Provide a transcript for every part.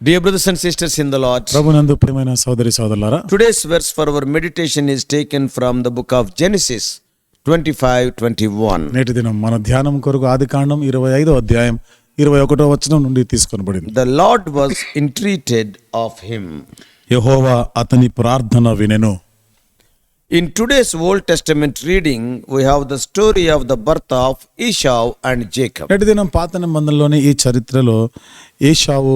Dear brothers and sisters in the Lord, ప్రభునందు ప్రియమైన సోదరి సోదరులారా, today's verse for our meditation is taken from the book of Genesis 25:21. నేటి దినం మన ధ్యానం కొరకు ఆదికాండం 25వ అధ్యాయం 21వ వచనం నుండి తీసుకొనబడింది. The Lord was entreated of him. యెహోవా అతని ప్రార్థన వినెను. In today's Old Testament reading, we have the story of the birth of Esau and Jacob. నేటి దినం పాత నిబంధనలోని ఈ చరిత్రలో ఏశావు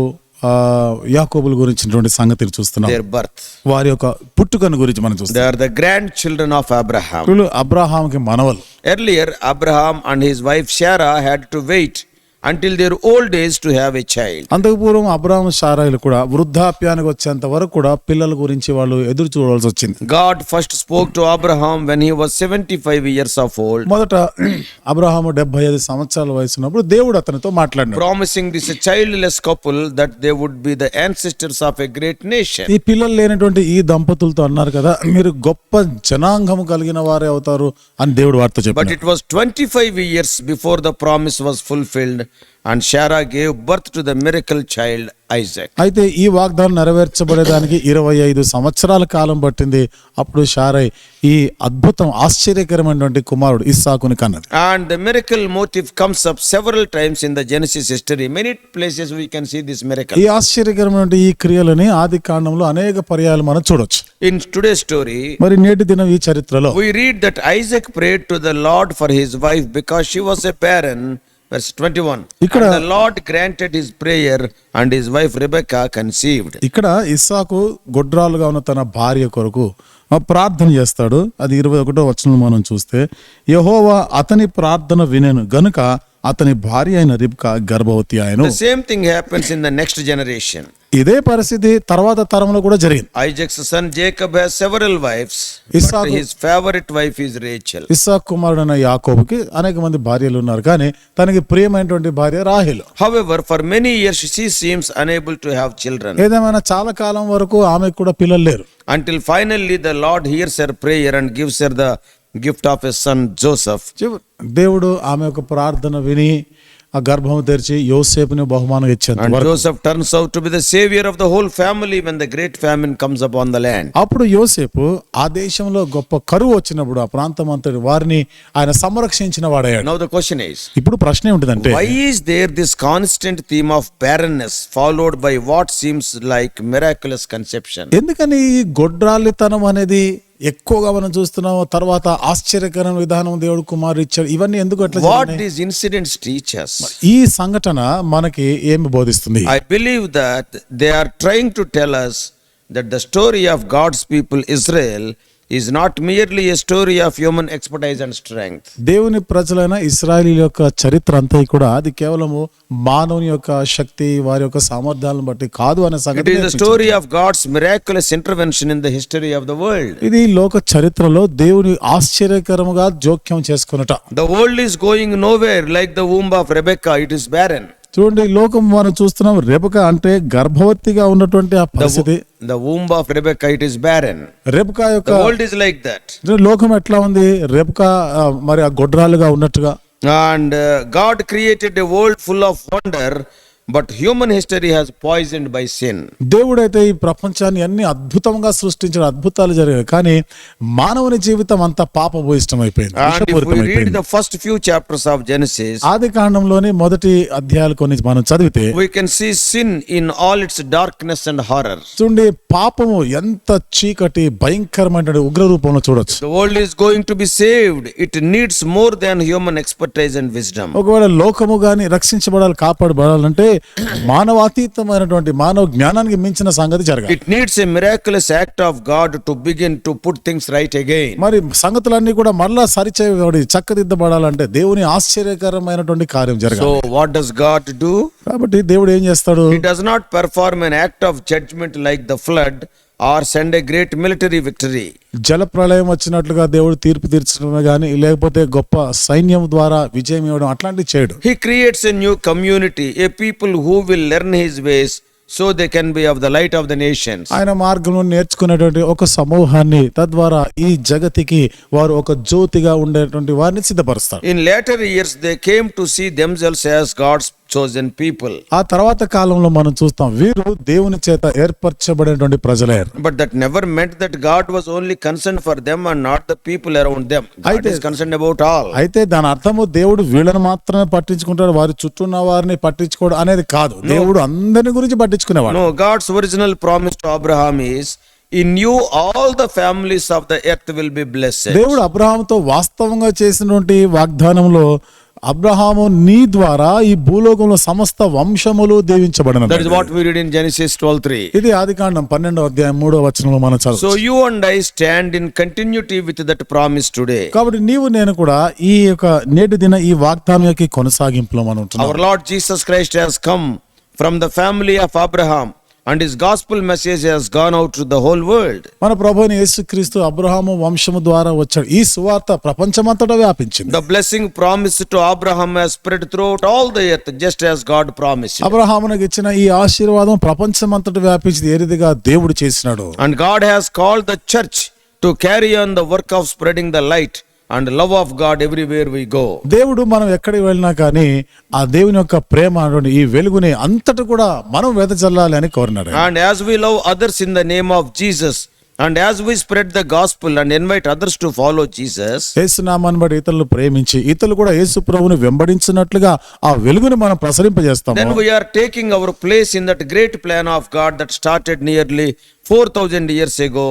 యాకోబుల గురించినటువంటి సంగతులు చూస్తున్నాం. Their birth. వారి యొక్క పుట్టుకను గురించి మనం చూస్తాం. They are the grandchildren of Abraham. వీళ్ళు అబ్రహాముకి మనవలు. Earlier, Abraham and his wife Sarah had to wait until their old age to have a child. అంతకు పూర్వం అబ్రహాము సారాయిలు కూడా వృద్ధాప్యానికి వచ్చేంత వరకు కూడా పిల్లల గురించి వాళ్ళు ఎదురు చూడాల్సి వచ్చింది. God first spoke to Abraham when he was 75 years of old. మొదట అబ్రహాము 75 సంవత్సరాల వయసు ఉన్నప్పుడు దేవుడు అతనితో మాట్లాడినాడు, promising this childless couple that they would be the ancestors of a great nation. ఈ పిల్లలు లేనటువంటి ఈ దంపతులతో అన్నారు కదా, మీరు గొప్ప జనాంగము కలిగిన వారే అవుతారు అని దేవుడు వారితో But చెప్పాడు. it was 25 years before the promise was fulfilled and Sarah gave birth to the miracle child Isaac. అయితే ఈ వాగ్దానం నెరవేర్చబడేదానికి 25 సంవత్సరాల కాలం పట్టింది. అప్పుడు శారై ఈ అద్భుతం ఆశ్చర్యకరమైనటువంటి కుమారుడు ఇస్సాకుని కన్నది. And the miracle motive comes up several times in the Genesis history. Many places we can see this miracle. ఈ ఆశ్చర్యకరమైనటువంటి ఈ క్రియలని ఆది కాండంలో అనేక పర్యాయాలు మనం చూడొచ్చు. In today's story, మరి నేటి దినం ఈ చరిత్రలో we read that Isaac prayed to the Lord for his wife because she was a barren. Verse 21. ఇక్కడ And the Lord granted his prayer and his wife Rebecca conceived. ఇక్కడ ఇస్సాకు గొడ్రాలుగా ఉన్న తన భార్య కొరకు ప్రార్థన చేస్తాడు. అది 21వ వచనం మనం చూస్తే, యెహోవా అతని ప్రార్థన వినెను గనుక అతని భార్య అయిన రిబ్కా గర్భవతి ఆయను. The same thing happens in the next generation. ఇదే పరిస్థితి తర్వాత తరంలో కూడా జరిగింది. Isaac's son Jacob has several wives, but Isaac- his favorite wife is Rachel. ఇస్సాకు కుమారుడైన యాకోబుకి అనేక మంది భార్యలు ఉన్నారు, కానీ తనకి ప్రియమైనటువంటి భార్య రాహేలు. However, for many years she seems unable to have children. ఏదేమైనా చాలా కాలం వరకు ఆమెకు కూడా పిల్లలు లేరు. Until finally the Lord hears her prayer and gives her the gift of his son Joseph. దేవుడు ఆమె యొక్క ప్రార్థన విని ఆ గర్భము తెరిచి యోసేపుని బహుమానం ఇచ్చేంత And వరకు. Joseph turns out to be the savior of the whole family when the great famine comes upon the land. అప్పుడు యోసేపు ఆ దేశంలో గొప్ప కరువు వచ్చినప్పుడు ఆ ప్రాంతం అంతటి వారిని ఆయన సంరక్షించిన వాడయ్యాడు. Now the question is, ఇప్పుడు ప్రశ్న ఏమిటిదంటే, why is there this constant theme of barrenness followed by what seems like miraculous conception? ఎందుకని ఈ గొడ్రాలితనం అనేది ఎక్కువగా మనం చూస్తున్నాం, తర్వాత ఆశ్చర్యకరమైన విధానం దేవుడు కుమారు ఇచ్చాడు, ఇవన్నీ ఎందుకు అట్లా What జరిగినాయి? these incidents teach us? ఈ సంఘటన మనకి ఏమి బోధిస్తుంది? I believe that they are trying to tell us that the story of God's people Israel is not merely a story of human expertise and strength. దేవుని ప్రజలైన ఇశ్రాయేలీయుల యొక్క చరిత్ర అంతా కూడా అది కేవలము మానవుని యొక్క శక్తి, వారి యొక్క సామర్థ్యాలను బట్టి కాదు అనే It సంగతి is the story of God's miraculous intervention in the history of the world. ఇది లోక చరిత్రలో దేవుని ఆశ్చర్యకరముగా జోక్యం చేసుకున్నట. The world is going nowhere like the womb of Rebecca. It is barren. చూడండి, లోకం మనం చూస్తున్నాం, రెబెకా అంటే గర్భవతిగా ఉన్నటువంటి ఆ పరిస్థితి. The womb of Rebecca, it is barren. Rebecca యొక్క The world is like that. లోకం ఎట్లా ఉంది? రెబెకా మరి ఆ గొడ్రాలుగా ఉన్నట్టుగా. And God created a world full of wonder, but human history has poisoned by sin. దేవుడైతే ఈ ప్రపంచాన్ని అన్ని అద్భుతంగా సృష్టించిన, అద్భుతాలు జరిగాయి, కానీ మానవుని జీవితం అంతా పాపభూయిష్టం అయిపోయింది, And if we read విషపూరితమైపోయింది. the first few chapters of Genesis, ఆది కాండంలోని మొదటి అధ్యాయాలు కొన్ని మనం చదివితే we can see sin in all its darkness and horror. చూడండి, పాపము ఎంత చీకటి భయంకరమైన ఉగ్ర రూపంలో చూడొచ్చు. The world is going to be saved. It needs more than human expertise and wisdom. ఒకవేళ లోకము గాని రక్షించబడాలి, కాపాడబడాలంటే మానవాతీతమైనటువంటి మానవ జ్ఞానానికి మించిన సంగతి జరగాలి. It needs a miraculous act of God to begin to put things right again. మరి సంగతులన్నీ కూడా మరలా సరిచేయబడి చక్కదిద్దబడాలంటే దేవుని ఆశ్చర్యకరమైనటువంటి కార్యం జరగాలి. So what does God do? కాబట్టి దేవుడు ఏం చేస్తాడు? He does not perform an act of judgment like the flood or send a great military victory. జల ప్రళయం వచ్చినట్లుగా దేవుడు తీర్పు తీర్చడమే గాని, లేకపోతే గొప్ప సైన్యం ద్వారా విజయం ఇవ్వడం అట్లాంటివి చేయడు. He creates a new community, a people who will learn his ways so they can be of the light of the nations. ఆయన మార్గంలో నేర్చుకునేటువంటి ఒక సమూహాన్ని, తద్వారా ఈ జగతికి వారు ఒక జ్యోతిగా ఉండేటువంటి వారిని సిద్ధపరుస్తారు. In later years they came to see themselves as God's chosen people. ఆ తర్వాత కాలంలో మనం చూస్తాం వీరు దేవుని చేత ఏర్పరచబడినటువంటి ప్రజలే. But that never meant that God was only concerned for them and not the people around them. God is concerned about all. అయితే దాని అర్థము దేవుడు వీళ్ళని మాత్రమే పట్టించుకుంటాడు, వారి చుట్టూ ఉన్న వారిని పట్టించుకోవడం అనేది కాదు. దేవుడు అందరిని గురించి పట్టించుకునేవాడు. No, God's original promise to Abraham is, in you all the families of the earth will be blessed. దేవుడు అబ్రహాముతో వాస్తవంగా చేసినటువంటి వాగ్దానంలో అబ్రహాము నీ ద్వారా ఈ భూలోకంలో సమస్త వంశములు దీవించబడినవి. That is what we read in Genesis 12:3. ఇది ఆదికాండం 12వ అధ్యాయం 3వ వచనంలో మనం చదువు. So you and I stand in continuity with that promise today. కాబట్టి నీవు నేను కూడా ఈ యొక్క నేటి దిన ఈ వాగ్దానం యొక్క కొనసాగింపులో మనం ఉంటున్నాం. Our Lord Jesus Christ has come from the family of Abraham and his gospel message has gone out to the whole world. మన ప్రభువైన యేసుక్రీస్తు అబ్రహాము వంశము ద్వారా వచ్చాడు. ఈ సువార్త ప్రపంచమంతటా వ్యాపించింది. The blessing promised to Abraham has spread throughout all the earth, just as God promised. అబ్రహామునకు ఇచ్చిన ఈ ఆశీర్వాదం ప్రపంచమంతటా వ్యాపించింది ఏ రీతిగా దేవుడు చేసినాడు. And God has called the church to carry on the work of spreading the light and love of God everywhere we go. దేవుడు మనం ఎక్కడికి వెళ్ళినా కానీ ఆ దేవుని యొక్క ప్రేమ అటువంటి ఈ వెలుగుని అంతటి కూడా మనం వెదజల్లాలి అని కోరినాడు. And as we love others in the name of Jesus, and as we spread the gospel and invite others to follow Jesus, యేసు నామాన్ని బట్టి ఇతరులు ప్రేమించి ఇతరులు కూడా యేసు ప్రభువుని వెంబడించినట్లుగా ఆ వెలుగుని మనం ప్రసరింపజేస్తాము. then we are taking our place in that great plan of God that started nearly 4,000 years ago,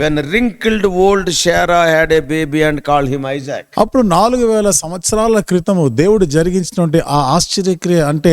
when wrinkled old Sarah had a baby and called him Isaac. అప్పుడు 4000 సంవత్సరాల క్రితము దేవుడు జరిగించినటువంటి ఆ ఆశ్చర్యక్రియ అంటే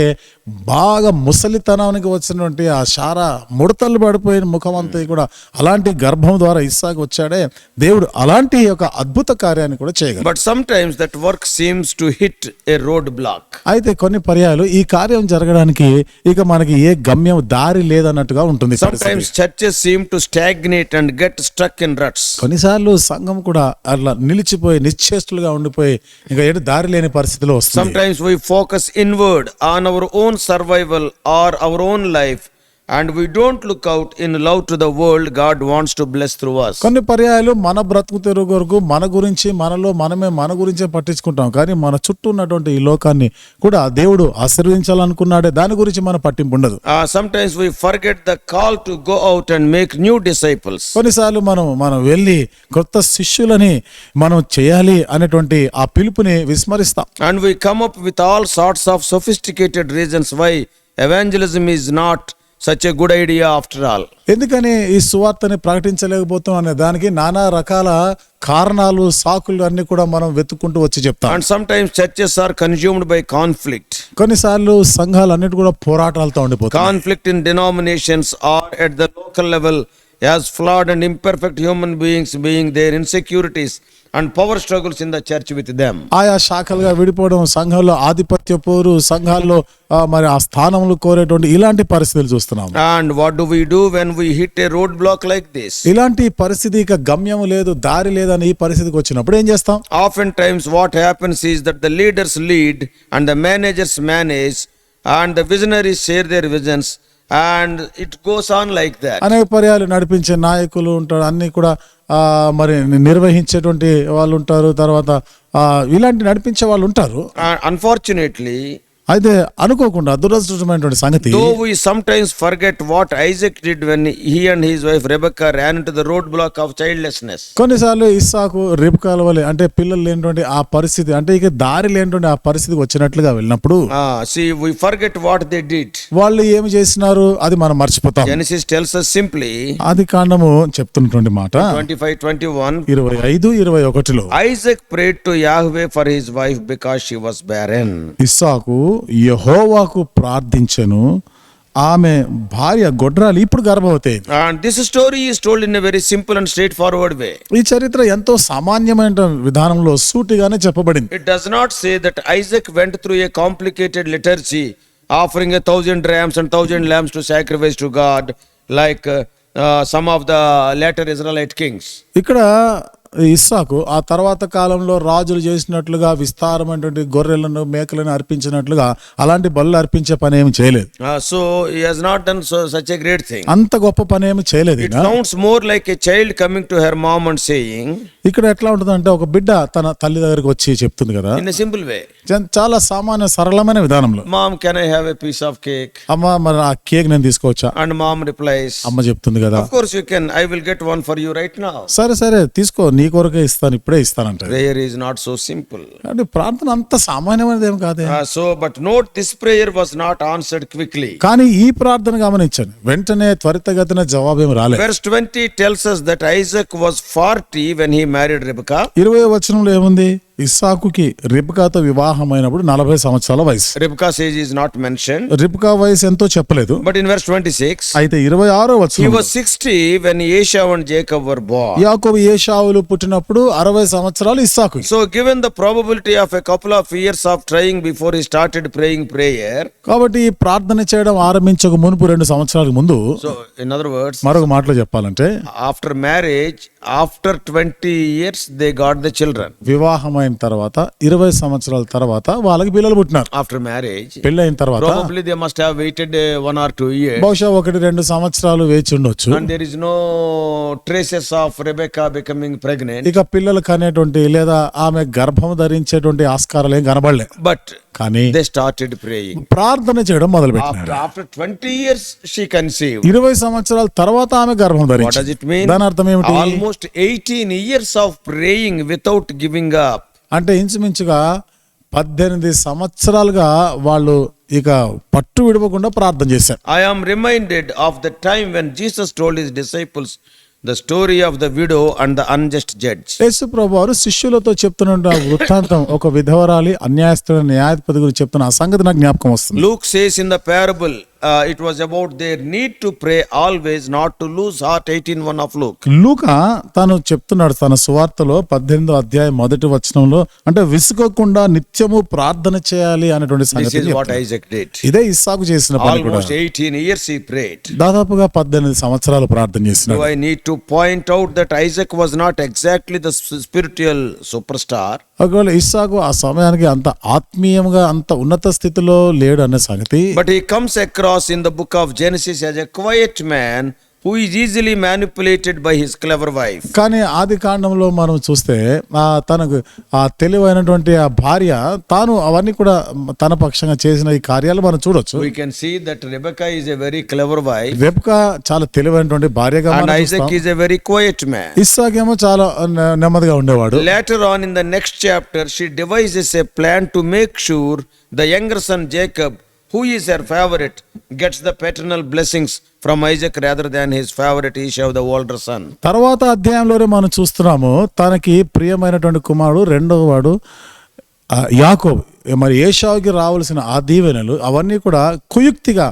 బాగా ముసలితనానికి వచ్చినటువంటి ఆ శారా ముడతలు పడిపోయిన ముఖం అంతా కూడా అలాంటి గర్భం ద్వారా ఇస్సాకు వచ్చాడే, దేవుడు అలాంటి ఒక అద్భుత కార్యాన్ని కూడా చేయగలడు. But sometimes that work seems to hit a roadblock. అయితే కొన్ని పర్యాయాలు ఈ కార్యం జరగడానికి ఇక మనకి ఏ గమ్యం దారి లేదన్నట్టుగా ఉంటుంది. Sometimes churches seem to stagnate and get stuck in ruts. కొన్నిసార్లు సంఘం కూడా అట్లా నిలిచిపోయి నిశ్చేష్టులుగా ఉండిపోయి ఇంకా ఎటు దారి లేని పరిస్థితిలో వస్తుంది. Sometimes we focus inward on our own survival or our own life, and we don't look out in love to the world God wants to bless through us. కొన్ని పర్యాయాలు మన బ్రతుకు తెరుగు కొరకు మన గురించి మన గురించే పట్టించుకుంటాం, కానీ మన చుట్టూ ఉన్నటువంటి ఈ లోకాన్ని కూడా దేవుడు ఆశీర్వదించాలనుకున్నాడే దాని గురించి మన పట్టింపు ఉండదు. Sometimes we forget the call to go out and make new disciples. కొన్నిసార్లు మనం వెళ్ళి కొత్త శిష్యులని మనం చేయాలి అనేటువంటి ఆ పిలుపుని విస్మరిస్తాం. And we come up with all sorts of sophisticated reasons why evangelism is not such a good idea after all. ఎందుకని ఈ సువార్తని ప్రకటించలేకపోతాం అనే దానికి నానా రకాల కారణాలు సాకులు అన్ని కూడా మనం వెతుక్కుంటూ వచ్చి చెప్తాం. And sometimes churches are consumed by conflict. కొన్నిసార్లు సంఘాలు అన్నిటి కూడా పోరాటాలతో ఉండిపోతాయి. Conflict in denominations or at the local level, as flawed and imperfect human beings being their insecurities and power struggles in the church with them. ఆయా శాఖలుగా విడిపోవడం, సంఘంలో ఆధిపత్య పోరు, సంఘాల్లో మరి ఆ స్థానములు కోరేటువంటి ఇలాంటి పరిస్థితులు చూస్తున్నాం. And what do we do when we hit a roadblock like this? ఇలాంటి పరిస్థితి ఇక గమ్యం లేదు, దారి లేదని ఈ పరిస్థితికి వచ్చినప్పుడు ఏం చేస్తాం? Oftentimes what happens is that the leaders lead and the managers manage and the visionaries share their visions and it goes on like that. అనేక పర్యాలు నడిపించే నాయకులు ఉంటారు, అన్ని కూడా మరి నిర్వహించేటువంటి వాళ్ళు ఉంటారు, తర్వాత ఇలాంటి నడిపించే వాళ్ళు ఉంటారు. Unfortunately, అయితే అనుకోకుండా దురదృష్టమైనటువంటి సంగతి, though we sometimes forget what Isaac did when he and his wife Rebecca ran into the roadblock of childlessness. కొన్నిసార్లు ఇస్సాకు రెబెక్కాల వలె అంటే పిల్లలు లేనటువంటి ఆ పరిస్థితి, అంటే ఇక దారి లేనటువంటి ఆ పరిస్థితికి వచ్చినట్లుగా వెళ్ళినప్పుడు See, we forget what they did. వాళ్ళు ఏమి చేసినారు అది మనం మర్చిపోతాం. Genesis tells us simply, ఆది కాండము చెప్తున్నటువంటి మాట 25:21, 25-21 Isaac prayed to Yahweh for his wife because she was barren. ఇస్సాకు యెహోవాకు ప్రార్థించెను, ఆమె భార్య గొడ్రాలి ఇప్పుడు గర్భవతి. And this story is told in a very simple and straightforward way. ఈ చరిత్ర ఎంతో సామాన్యమైన విధానంలో సూటిగానే చెప్పబడింది. It does not say that Isaac went through a complicated liturgy offering 1,000 rams and 1,000 lambs to sacrifice to God like some of the later Israelite kings. ఇక్కడ ఇస్సాకు ఆ తర్వాత కాలంలో రాజులు చేసినట్లుగా విస్తారమైనటువంటి గొర్రెలను మేకలను అర్పించినట్లుగా అలాంటి బలులు అర్పించే పని ఏమి చేయలేదు. So he has not done such a great thing. అంత గొప్ప పని ఏమి చేయలేదు. It sounds more like a child coming to her mom and saying, ఇక్కడ ఎట్లా ఉంటుందంటే ఒక బిడ్డ తన తల్లి దగ్గరికి వచ్చి చెప్తుంది కదా, in a simple way, చాలా సామాన్య సరళమైన విధానంలో, Mom, can I have a piece of cake? అమ్మ మరి ఆ కేక్ నేను తీసుకోవచ్చా? And mom replies, అమ్మ చెప్తుంది కదా, of course you can, I will get one for you right now. సరే సరే తీసుకో, నీ కొరకే ఇస్తాను, ఇప్పుడే ఇస్తానంట. Prayer is not so simple. అంటే ప్రార్థన అంత సామాన్యమైనది ఏం కాదే. But note, this prayer was not answered quickly. కానీ ఈ ప్రార్థన గమనించండి, వెంటనే త్వరితగతిన జవాబేం రాలేదు. Verse 20 tells us that Isaac was 40 when he married Rebekah. 20వ వచనంలో ఏముంది? ఇస్సాకుకి రిబ్కాతో వివాహమైనప్పుడు 40 సంవత్సరాల వయసు. Rebekah's age is not mentioned. రిబ్కా వయసు ఎంతో చెప్పలేదు. But in verse 26, అయితే 26వ he వచనం, was 60 when Esau and Jacob were born. యాకోబు ఏశావులు పుట్టినప్పుడు 60 సంవత్సరాలు ఇస్సాకు. So given the probability of a couple of years of trying before he started praying prayer, కాబట్టి ఈ ప్రార్థన చేయడం ఆరంభించక మునుపు 2 సంవత్సరాల ముందు, so in other words, మరొక మాటలో చెప్పాలంటే after marriage, after 20 years they got the children. వివాహమైన తర్వాత 20 సంవత్సరాల తర్వాత వాళ్ళకి పిల్లలు పుట్టినారు. After marriage, పెళ్ళైన తర్వాత probably they must have waited 1 or 2 years. బహుశా 1-2 సంవత్సరాలు వేచి ఉండొచ్చు. And there is no traces of Rebekah becoming pregnant. ఇక పిల్లలు కనేటువంటి లేదా ఆమె గర్భం ధరించేటువంటి ఆస్కారాలు ఏం కనబడలే. But కానీ they started praying. ప్రార్థన చేయడం మొదలు పెట్టినారు. After 20 years she conceived. 20 సంవత్సరాల తర్వాత ఆమె గర్భం What ధరించింది. does it mean? దాని అర్థం ఏమిటి? Almost 18 years of praying without giving up. అంటే ఇంచుమించుగా 18 సంవత్సరాలుగా వాళ్ళు ఇక పట్టు విడవకుండా ప్రార్థన చేశారు. I am reminded of the time when Jesus told his disciples the story of the widow and the unjust judge. యేసు ప్రభువారు శిష్యులతో చెప్తున్న వృత్తాంతం, ఒక విధవరాలి అన్యాయస్తుడైన న్యాయాధిపతి గురించి చెప్తున్న ఆ సంగతి నాకు జ్ఞాపకం వస్తుంది. Luke says in the parable, it was about their need to pray always, not to lose heart. 18:1 of Luke. లూకా తాను చెప్తున్నాడు తన సువార్తలో 18వ అధ్యాయం 1వ వచనంలో, అంటే విసుగకుండా నిత్యము ప్రార్థన చేయాలి అనేటువంటి This సంగతి is what చెప్తాడు. Isaac did. ఇదే ఇస్సాకు చేసిన పని కూడా. Almost 18 years he prayed. దాదాపుగా 18 సంవత్సరాలు ప్రార్థన Do చేసినాడు. I need to point out that Isaac was not exactly the spiritual superstar? ఒకవేళ ఇస్సాకు ఆ సమయానికి అంత ఆత్మీయంగా అంత ఉన్నత స్థితిలో లేడు అనే సంగతి, But he comes across in the book of Genesis as a quiet man who is easily manipulated by his clever wife. కానీ ఆది కాండంలో మనం చూస్తే తనకు ఆ తెలివైనటువంటి ఆ భార్య తాను అవన్నీ కూడా తన పక్షంగా చేసిన ఈ కార్యాలు మనం చూడొచ్చు. We can see that Rebekah is a very clever wife Rebekah చాలా తెలివైనటువంటి భార్యగా and మనం Isaac చూస్తాం. is a very quiet man. ఇస్సాకేమో చాలా నెమ్మదిగా ఉండేవాడు. Later on in the next chapter, she devises a plan to make sure the younger son Jacob, who is her favorite, gets the paternal blessings from Isaac rather than his favorite Esau, the older son. తర్వాత అధ్యాయంలోనే మనం చూస్తున్నాము, తనకి ప్రియమైనటువంటి కుమారుడు రెండవ వాడు యాకోబు, మరి ఏశావుకి రావాల్సిన ఆ దీవెనలు అవన్నీ కూడా కుయుక్తిగా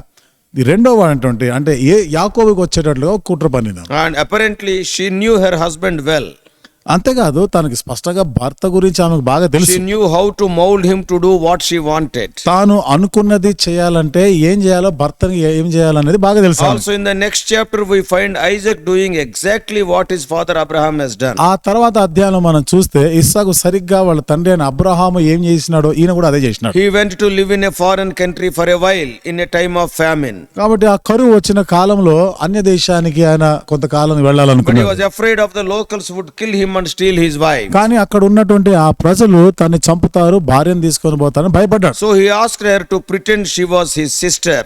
రెండో వాడంటువంటి అంటే యాకోబుకి వచ్చేటట్లుగా కుట్ర పన్నినాడు. And apparently she knew her husband well. అంతేకాదు తనకి స్పష్టంగా భర్త గురించి ఆమెకు బాగా తెలుసు. She knew how to mold him to do what she wanted. తాను అనుకున్నది చేయాలంటే ఏం చేయాలో, భర్తని ఏం చేయాలనేది బాగా తెలుసు. Also in the next chapter we find Isaac doing exactly what his father Abraham has done. ఆ తర్వాత అధ్యాయంలో మనం చూస్తే ఇస్సాకు సరిగ్గా వాళ్ళ తండ్రి అయిన అబ్రహాము ఏం చేసినాడో ఈయన కూడా అదే చేసినాడు. He went to live in a foreign country for a while in a time of famine. కాబట్టి ఆ కరువు వచ్చిన కాలంలో అన్య దేశానికి ఆయన కొంతకాలం But he వెళ్ళాలనుకున్నాడు. was afraid of the locals would kill him and steal his wife. కానీ అక్కడ ఉన్నటువంటి ఆ ప్రజలు తన్ని చంపుతారు, భార్యను తీసుకొని పోతారని భయపడ్డాడు. So he asked her to pretend she was his sister.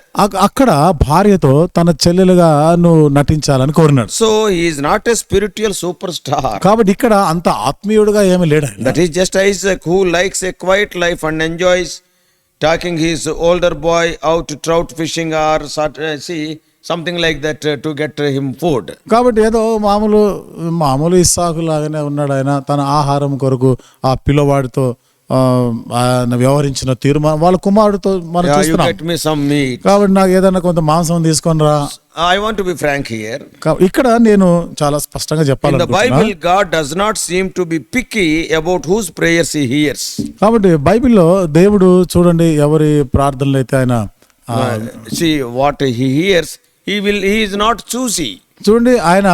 అక్కడ భార్యతో తన చెల్లెలుగా నువ్వు నటించాలని కోరినాడు. So he is not a spiritual superstar. కాబట్టి ఇక్కడ అంత ఆత్మీయుడుగా ఏమీ లేడు ఆయన. That is just Isaac who likes a quiet life and enjoys taking his older boy out trout fishing or something like that to get him food. కాబట్టి ఏదో మామూలు ఇస్సాకు లాగానే ఉన్నాడు ఆయన. తన ఆహారం కొరకు ఆ పిల్లవాడితో ఆయన వ్యవహరించిన తీర్మానం వాళ్ళ కుమారుడితో మనం You చూస్తున్నాం. get me some meat. కాబట్టి నాకు ఏదైనా కొంత మాంసం తీసుకొని రా. I want to be frank here. ఇక్కడ నేను చాలా స్పష్టంగా In the చెప్పాలనుకుంటున్నా. Bible, God does not seem to be picky about whose prayers he hears. కాబట్టి బైబిల్లో దేవుడు చూడండి ఎవరి ప్రార్థనలు అయితే ఆయన See what he hears, he is not choosy. చూడండి ఆయన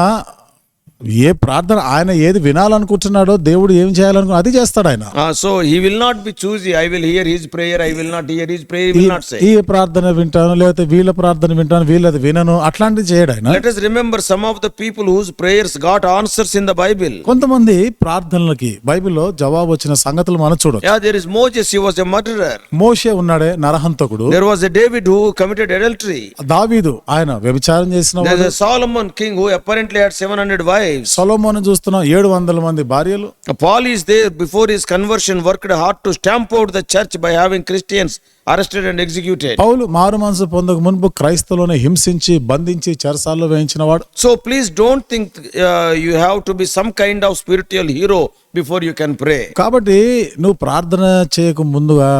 ఏ ప్రార్థన ఆయన ఏది వినాలనుకుంటున్నాడో దేవుడు ఏం చేయాలనుకున్నా అది చేస్తాడు ఆయన. So he will not be choosy. I will hear his prayer. I will not hear his prayer. He will not say. ఈ ప్రార్థన వింటాను, లేకపోతే వీళ్ళ ప్రార్థన వింటాను, వీళ్ళది వినను, అట్లాంటివి చేయడు ఆయన. Let us remember some of the people whose prayers got answers in the Bible. కొంతమంది ప్రార్థనలకి బైబిల్లో జవాబు వచ్చిన సంగతులు మనం చూడొచ్చు. Yeah, there is Moses. He was a murderer. మోషే ఉన్నాడే నరహంతకుడు. There was a David who committed adultery. దావీదు ఆయన వ్యభిచారం చేసిన There is a Solomon king who apparently had 700 wives. సొలొమోను చూస్తున్నాం 700 మంది భార్యలు. Paul is there before his conversion, worked hard to stamp out the church by having Christians arrested and executed. పౌలు మారు మనసు పొందక మునుపు క్రైస్తవులను హింసించి బంధించి చెరసాల్లో వేయించిన వాడు. So please don't think you have to be some kind of spiritual hero before you can pray. కాబట్టి నువ్వు ప్రార్థన చేయక ముందుగా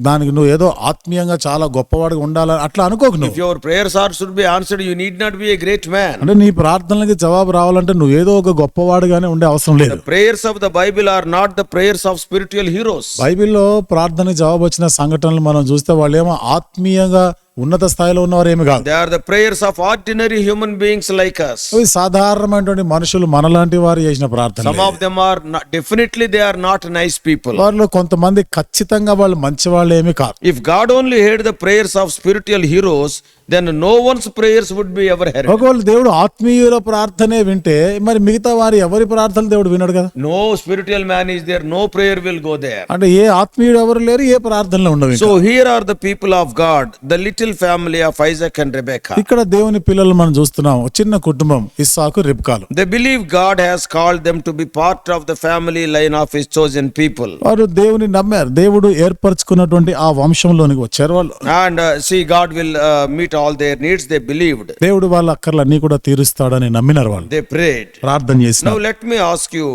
దానికి నువ్వు ఏదో ఆత్మీయంగా చాలా గొప్పవాడిగా ఉండాలని అట్లా అనుకోకు If నువ్వు. your prayers should be answered, you need not be a great man. అంటే నీ ప్రార్థనలకి జవాబు రావాలంటే నువ్వు ఏదో ఒక గొప్పవాడుగానే ఉండే అవసరం లేదు. The prayers of the Bible are not the prayers of spiritual heroes. బైబిల్లో ప్రార్థనకి జవాబు వచ్చిన సంఘటనలు మనం చూస్తే వాళ్ళు ఏమో ఆత్మీయంగా ఉన్నత స్థాయిలో ఉన్నవారు ఏమి కాదు. They are the prayers of ordinary human beings like us. అవి సాధారణమైనటువంటి మనుషులు మనలాంటి వారు చేసిన ప్రార్థన. Some of them are not, definitely they are not nice people. వారిలో కొంతమంది ఖచ్చితంగా వాళ్ళు మంచి వాళ్ళు ఏమి కాదు. If God only heard the prayers of spiritual heroes, then no one's prayers would be ever heard. ఒకవేళ దేవుడు ఆత్మీయుల ప్రార్థనే వింటే మరి మిగతా వారి ఎవరి ప్రార్థనలు దేవుడు వినడు కదా. No spiritual man is there, no prayer will go there. అంటే ఏ ఆత్మీయుడు ఎవరు లేరు, ఏ ప్రార్థనలు ఉండవు. So here are the people of God, the little family of Isaac and Rebekah. ఇక్కడ దేవుని పిల్లలు మనం చూస్తున్నాం, చిన్న కుటుంబం ఇస్సాకు రిబ్కాలు. They believe God has called them to be part of the family line of his chosen people. వారు దేవుని నమ్మారు, దేవుడు ఏర్పరచుకున్నటువంటి ఆ వంశంలోనికి వచ్చారు వాళ్ళు. And see, God will meet all their needs. They believed. దేవుడు వాళ్ళ అక్కర్లన్నీ కూడా తీరుస్తాడని నమ్మినారు వాళ్ళు. They prayed. ప్రార్థన చేసిన. Now let me ask you,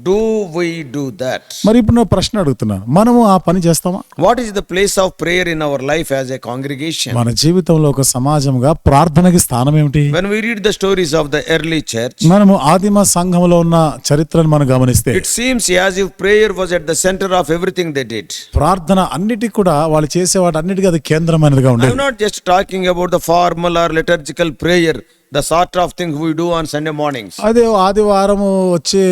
do we do that? మరి ఇప్పుడు నేను ప్రశ్న అడుగుతున్నాను, మనము ఆ పని చేస్తామా? What is the place of prayer in our life as a congregation? మన జీవితంలో ఒక సమాజంగా ప్రార్థనకి స్థానం ఏమిటి? When we read the stories of the early church, మనము ఆదిమ సంఘంలో ఉన్న చరిత్రను మనం గమనిస్తే it seems as if prayer was at the center of everything they did. ప్రార్థన అన్నిటికీ కూడా వాళ్ళు చేసే వాటి అన్నిటికీ అది కేంద్రమైనదిగా I'm ఉండేది. not just talking about the formal or liturgical prayer, the sort of thing we do on Sunday mornings. అదే ఆదివారము వచ్చి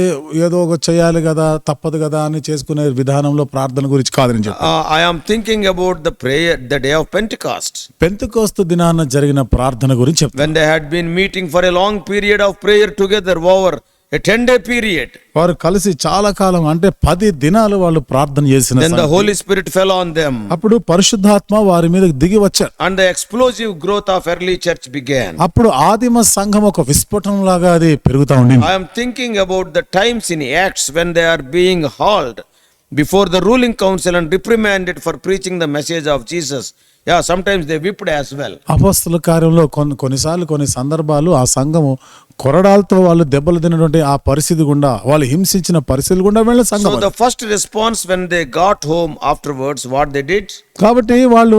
ఏదో ఒక చేయాలి కదా, తప్పదు కదా అని చేసుకునే విధానంలో ప్రార్థన గురించి కాదని చెప్పి. I am thinking about the prayer, the day of Pentecost, Pentecost దినాన జరిగిన ప్రార్థన గురించి చెప్తాను. when they had been meeting for a long period of prayer together over a 10-day period. వారు కలిసి చాలా కాలం అంటే 10 దినాలు వాళ్ళు ప్రార్థన చేసిన Then the Holy Spirit fell on them, అప్పుడు పరిశుద్ధాత్మ వారి మీద దిగి వచ్చారు. and the explosive growth of early church began. అప్పుడు ఆదిమ సంఘం ఒక విస్ఫోటనం లాగా అది పెరుగుతా ఉండింది. I am thinking about the times in Acts when they are being hauled before the ruling council and reprimanded for preaching the message of Jesus. Yeah, sometimes they whipped as well. అపొస్తలుల కార్యంలో కొన్నిసార్లు కొన్ని సందర్భాలు ఆ సంఘము కొరడాలతో వాళ్ళు దెబ్బలు తినటువంటి ఆ పరిస్థితి గుండా, వాళ్ళు హింసించిన పరిస్థితులు గుండా వెళ్ళిన సంఘం. So the first response when they got home afterwards, what they did? కాబట్టి వాళ్ళు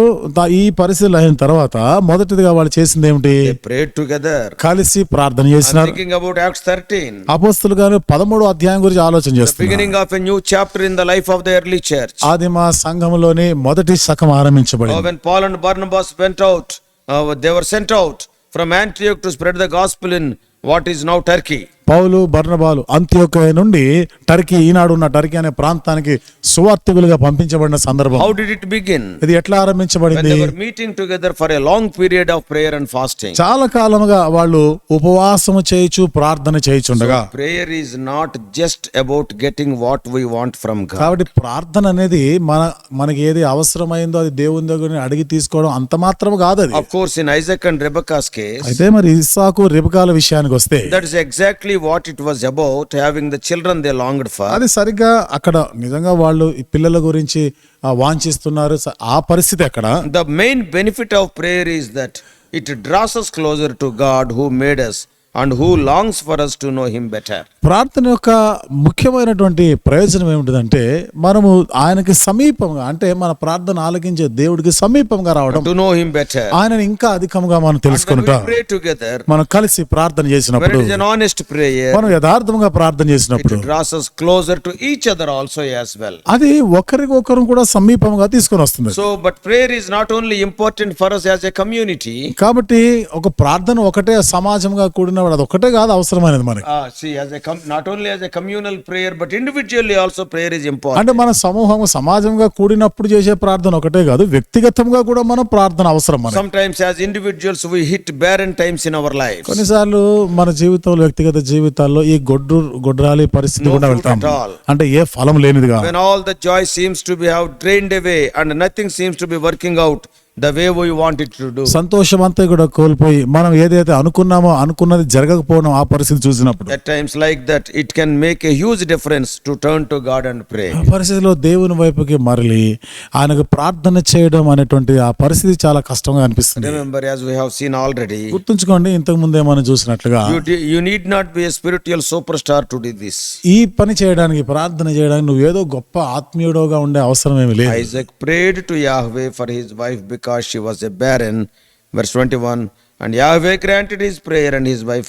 ఈ పరిస్థితులు అయిన తర్వాత మొదటిదిగా వాళ్ళు చేసింది ఏమిటి? They prayed together. కలిసి ప్రార్థన I'm చేసినారు. thinking about Acts 13. అపొస్తలుల కార్యం 13వ అధ్యాయం గురించి ఆలోచన The చేస్తున్నారు. beginning of a new chapter in the life of the early church. ఆదిమ సంఘములోని మొదటి శకం ఆరంభించబడింది. When Paul and Barnabas went out, they were sent out from Antioch to spread the gospel in what is now Turkey. పౌలు బర్నబాలు అంత్యోకయ నుండి Turkey, ఈనాడు ఉన్న Turkey అనే ప్రాంతానికి సువార్తికులుగా పంపించబడిన సందర్భం. How did it begin? ఇది ఎట్లా When ఆరంభించబడింది? they were meeting together for a long period of prayer and fasting. చాలా కాలముగా వాళ్ళు ఉపవాసము చేయుచు ప్రార్థన చేయుచుండగా. Prayer is not just about getting what we want from God. కాబట్టి ప్రార్థన అనేది మనకి ఏది అవసరమైందో అది దేవుని దగ్గర అడిగి తీసుకోవడం అంత మాత్రం కాదు అది. Of course, in Isaac and Rebekah's case, అయితే మరి ఇస్సాకు రిబకాల విషయానికి వస్తే that is exactly what it was about, having the children they longed for. అది సరిగ్గా అక్కడ నిజంగా వాళ్ళు ఈ పిల్లల గురించి వాంఛిస్తున్నారు. ఆ పరిస్థితి అక్కడ. The main benefit of prayer is that it draws us closer to God who made us and who longs for us to know him better. ప్రార్థన యొక్క ముఖ్యమైనటువంటి ప్రయోజనం ఏమిటంటే మనము ఆయనకి సమీపంగా, అంటే మన ప్రార్థన ఆలకించే దేవుడికి సమీపంగా రావడం, To know him better. ఆయనని ఇంకా అధికంగా మనం And when తెలుసుకుంటా. we pray together, మనం కలిసి ప్రార్థన when చేసినప్పుడు, it is an honest prayer, మనం యథార్థంగా ప్రార్థన చేసినప్పుడు it draws us closer to each other also as well. అది ఒకరికొకరు కూడా సమీపంగా తీసుకొని వస్తుంది. So, but prayer is not only important for us as a community. కాబట్టి ఒక ప్రార్థన ఒకటే సమాజంగా కూడిన అన్నాడు. అది ఒకటే కాదు అవసరమైనది మనకి. See, not only as a communal prayer, but individually also prayer is important. అంటే మన సమాజంగా కూడినప్పుడు చేసే ప్రార్థన ఒకటే కాదు, వ్యక్తిగతంగా కూడా మనం ప్రార్థన అవసరం మనకి. Sometimes as individuals we hit barren times in our lives. కొన్నిసార్లు మన జీవితంలో, వ్యక్తిగత జీవితాల్లో ఈ గొడ్రాలి పరిస్థితి కూడా వెళ్తాం. అంటే ఏ ఫలం లేనిదిగా. When all the joy seems to be have drained away and nothing seems to be working out the way we want it to do. సంతోషం అంతా కూడా కోల్పోయి మనం ఏదైతే అనుకున్నామో అనుకున్నది జరగకపోవడం, ఆ పరిస్థితి చూసినప్పుడు At times like that it can make a huge difference to turn to God and pray. ఆ పరిస్థితిలో దేవుని వైపుకి మరలి ఆయనకు ప్రార్థన చేయడం అనేటువంటి ఆ పరిస్థితి చాలా కష్టంగా అనిపిస్తుంది. Remember, as we have seen already, గుర్తుంచుకోండి, ఇంతకు ముందే మనం చూసినట్లుగా you need not be a spiritual superstar to do this. ఈ పని చేయడానికి, ప్రార్థన చేయడానికి నువ్వు ఏదో గొప్ప ఆత్మీయుడుగా ఉండే అవసరం ఏమి లేదు. Isaac prayed to Yahweh for his wife because she was a barren. Verse 21, and Yahweh granted his prayer and his wife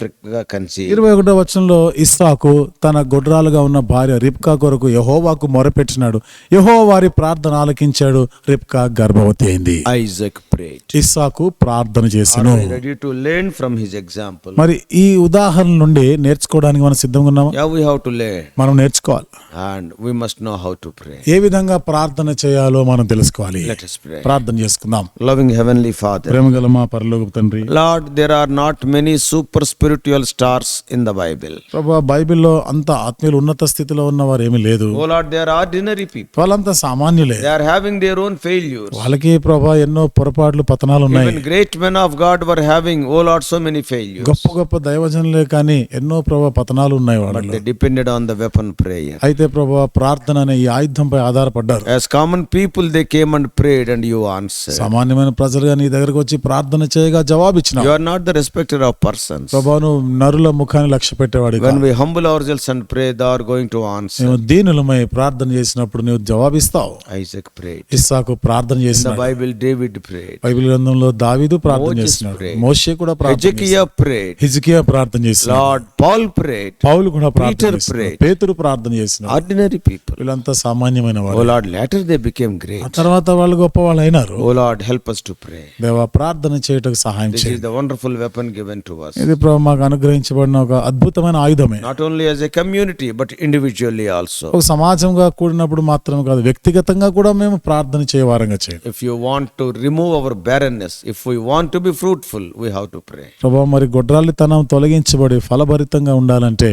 conceived. 21వ వచనంలో ఇస్సాకు తన గొడ్రాలుగా ఉన్న భార్య రిబ్కా కొరకు యెహోవాకు మొరపెట్టినాడు. యెహోవా వారి ప్రార్థన ఆలకించాడు. రిబ్కా గర్భవతి అయింది. Isaac prayed. ఇస్సాకు ప్రార్థన చేసెను. Are we ready to learn from his example? మరి ఈ ఉదాహరణ నుండి నేర్చుకోవడానికి మనం సిద్ధంగా ఉన్నామా? Yeah, we have to learn. మనం నేర్చుకోవాలి. And we must know how to pray. ఏ విధంగా ప్రార్థన చేయాలో మనం తెలుసుకోవాలి. Let us pray. ప్రార్థన చేసుకుందాం. Loving Heavenly Father, ప్రేమగల మా పరలోకపు తండ్రి, Lord, there are not many super spiritual stars in the Bible. ప్రభువా, బైబిల్లో అంత ఆత్మీయులు ఉన్నత స్థితిలో ఉన్నవారు ఏమీ లేదు. Oh Lord, they are ordinary people. వాళ్ళంతా సామాన్యులే. They are having their own failures. వాళ్ళకి ప్రభా ఎన్నో పొరపాట్లు, పతనాలు ఉన్నాయి. Even great men of God were having, oh Lord, so many failures. గొప్ప గొప్ప దైవజనులే కానీ ఎన్నో ప్రభా పతనాలు ఉన్నాయి But వాళ్ళలో. they depended on the weapon prayer. అయితే ప్రభా ప్రార్థన అనే ఈ ఆయుధంపై ఆధారపడ్డారు. As common people, they came and prayed and you answered. సామాన్యమైన ప్రజలుగా నీ దగ్గరకు వచ్చి ప్రార్థన చేయగా జవాబిచ్చినావు. You are not the respecter of persons. ప్రభా, నువ్వు నరుల ముఖాన్ని లక్ష్య పెట్టేవాడు. When we humble ourselves and pray, thou art going to answer. నువ్వు దీనులమై ప్రార్థన చేసినప్పుడు నువ్వు జవాబిస్తావు. Isaac prayed. ఇస్సాకు ప్రార్థన In the చేసినాడు. Bible, David prayed. బైబిల్ గ్రంథంలో దావీదు ప్రార్థన Moses చేసినాడు. prayed. మోషే కూడా ప్రార్థన చేసినాడు. Hezekiah prayed. హిజ్కియా ప్రార్థన చేసినాడు. Lord, Paul prayed. పౌలు కూడా ప్రార్థన Peter చేసినాడు. prayed. పేతురు ప్రార్థన చేసినాడు. Ordinary people. వీళ్ళంతా సామాన్యమైన Oh వారు. Lord, later they became ఆ great. తర్వాత వాళ్ళు గొప్ప వాళ్ళు అయినారు. Oh Lord, help us to pray. దేవా, ప్రార్థన చేయటకు సహాయం This చేయి. is the wonderful weapon given to us. ఇది ప్రభు మాకు అనుగ్రహించబడిన ఒక అద్భుతమైన ఆయుధమే. Not only as a community, but individually also. ఒక సమాజంగా కూడినప్పుడు మాత్రమే కాదు, వ్యక్తిగతంగా కూడా మేము ప్రార్థన చేయవారంగా చేయాలి. If you want to remove our barrenness, if we want to be fruitful, we have to pray. ప్రభు, మరి గొడ్రాలితనం తొలగించబడి ఫలభరితంగా ఉండాలంటే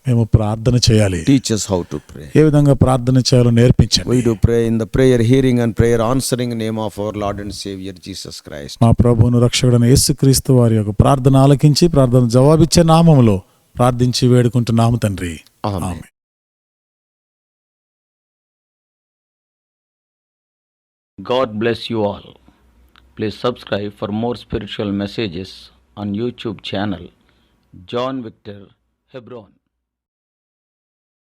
మేము ప్రార్థన చేయాలి. Teach us how to pray. ఏ విధంగా ప్రార్థన చేయాలో నేర్పించండి. We do pray in the prayer hearing and prayer answering name of our Lord and Savior Jesus Christ. మా ప్రభువును రక్షకుడైన యేసుక్రీస్తు వారి యొక్క ప్రార్థన ఆలకించి ప్రార్థన జవాబిచ్చే నామములో ప్రార్థించి వేడుకుంటున్నాము తండ్రి. Amen. Amen. God bless you all. Please subscribe for more spiritual messages on YouTube channel John Victor Hebron.